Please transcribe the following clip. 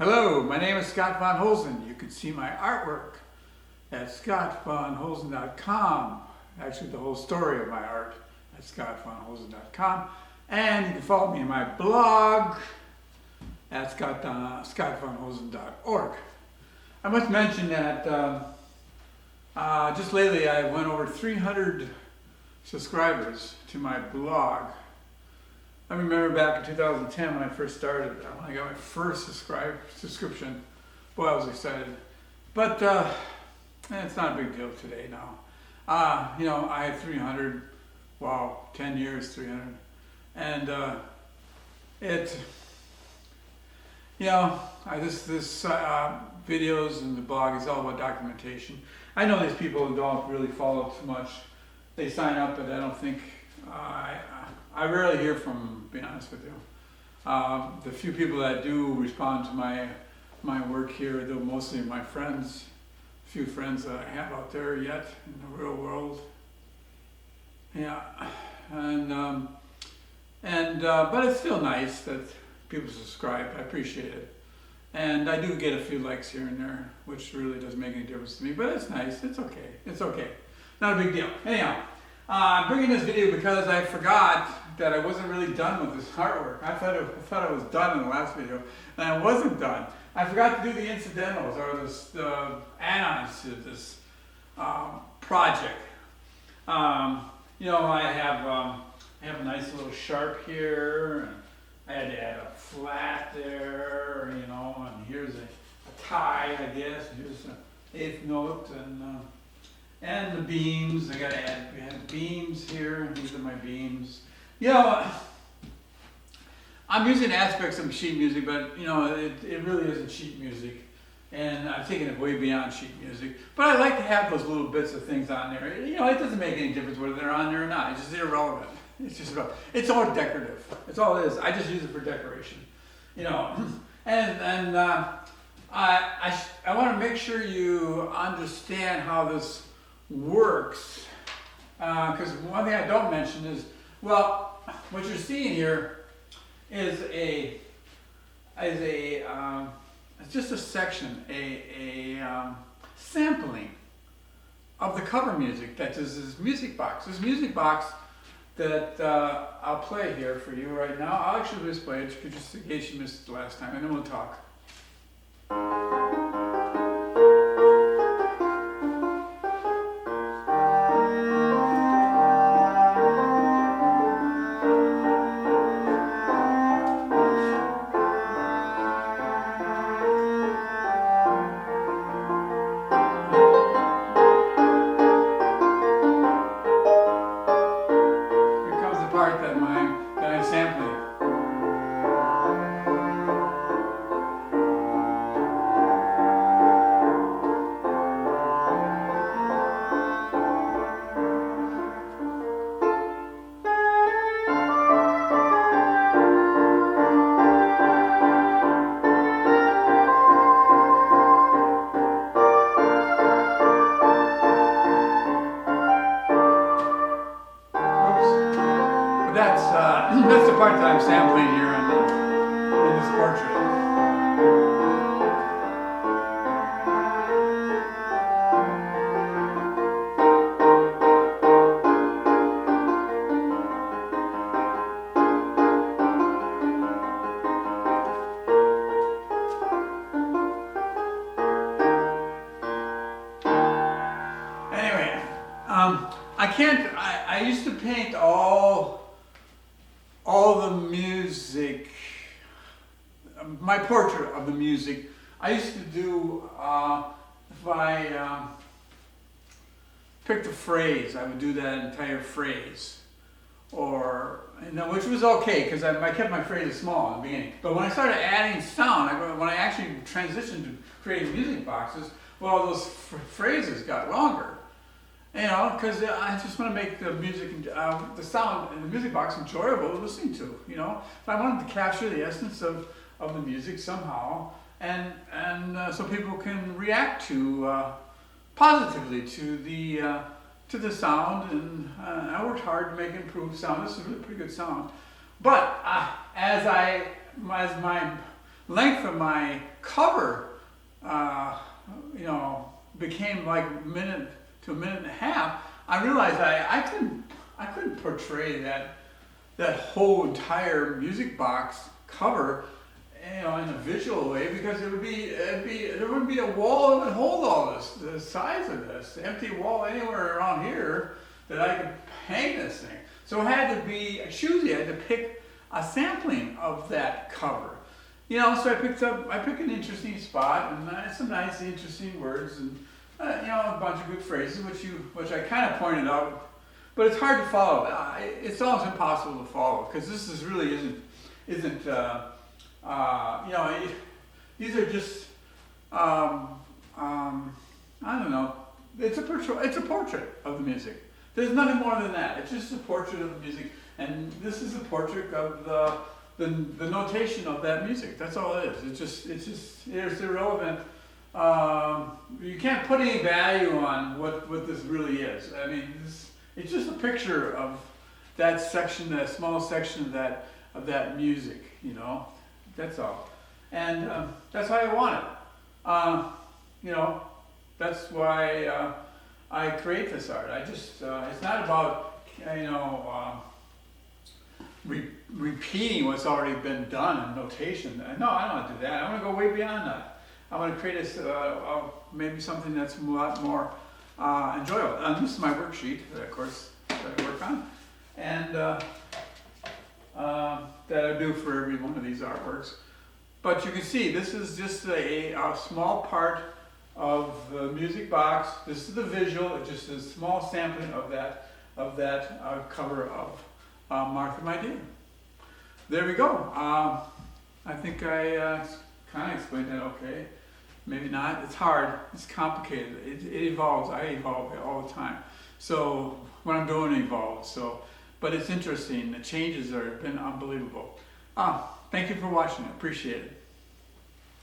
Hello, my name is Scott Von Holzen. You can see my artwork at scottvonholzen.com. Actually, the whole story of my art at scottvonholzen.com. And you can follow me in my blog at scottvonholzen.org. I must mention that just lately I went over 300 subscribers to my blog. I remember back in 2010 when I first started, when I got my first subscription, boy, I was excited. But it's not a big deal today now. I had 300, wow, 10 years, 300. And this videos and the blog is all about documentation. I know these people who don't really follow too much. They sign up, but I don't think, I rarely hear from them, to be honest with you. The few people that do respond to my work here, they're mostly my friends, a few friends that I have out there yet in the real world. Yeah, but it's still nice that people subscribe. I appreciate it. And I do get a few likes here and there, which really doesn't make any difference to me, but it's nice. It's okay. It's okay. Not a big deal. Anyhow, I'm bringing this video because I forgot that I wasn't really done with this artwork. I thought I was done in the last video, and I wasn't done. I forgot to do the incidentals, or the add-ons to this project. I have a nice little sharp here, and I had to add a flat there, and here's a tie, I guess. Here's an eighth note, and the beams. We have beams here. These are my beams. I'm using aspects of sheet music, but it really isn't sheet music, and I'm taking it way beyond sheet music. But I like to have those little bits of things on there. It doesn't make any difference whether they're on there or not. It's just irrelevant. It's all decorative. It's all it is. I just use it for decoration. I want to make sure you understand how this works, because one thing I don't mention is, what you're seeing here is it's just a section, a sampling of the cover music that is this music box. This music box that I'll play here for you right now. I'll actually just play it just in case you missed it the last time, and then we'll talk. That I'm sampling. That's the part that I'm sampling here in this portrait. Anyway, I used to paint all the music, my portrait of the music. I used to do, if I picked a phrase, I would do that entire phrase. Which was okay, because I kept my phrases small in the beginning. But when I started adding sound, when I actually transitioned to creating music boxes, those phrases got longer. Because I just want to make the music, the sound in the music box enjoyable to listen to. If I wanted to capture the essence of the music somehow, and so people can react positively to the sound, and I worked hard to make improved sound. This is a really pretty good sound. But as my length of my cover, you know, became like a minute to a minute and a half, I realized I couldn't portray that whole entire music box cover, you know, in a visual way, because there wouldn't be a wall that would hold all this, the size of this, empty wall anywhere around here that I could hang this thing. So it had to be choosy. I had to pick a sampling of that cover. You know, so I picked an interesting spot and some nice, interesting words and you know, a bunch of good phrases, which I kind of pointed out, but it's hard to follow. It's almost impossible to follow because this is really isn't you know, these are just I don't know. It's a portrait of the music. There's nothing more than that. It's just a portrait of the music, and this is a portrait of the notation of that music. That's all it is. It's just it's irrelevant. You can't put any value on what this really is. I mean, it's just a picture of that section, that small section of that music. You know, that's all, and that's how I want it. You know, that's why I create this art. I just it's not about you know repeating what's already been done in notation. No, I don't want to do that. I want to go way beyond that. I want to create maybe something that's a lot more enjoyable. And this is my worksheet, of course, that I work on, and that I do for every one of these artworks. But you can see this is just a small part of the music box. This is the visual. It's just a small sampling of that cover of Martha, My Dear. There we go. I think I kind of explained that okay. Maybe not. It's hard. It's complicated. It evolves. I evolve all the time. So what I'm doing evolves. So, but it's interesting. The changes have been unbelievable. Thank you for watching. I appreciate it.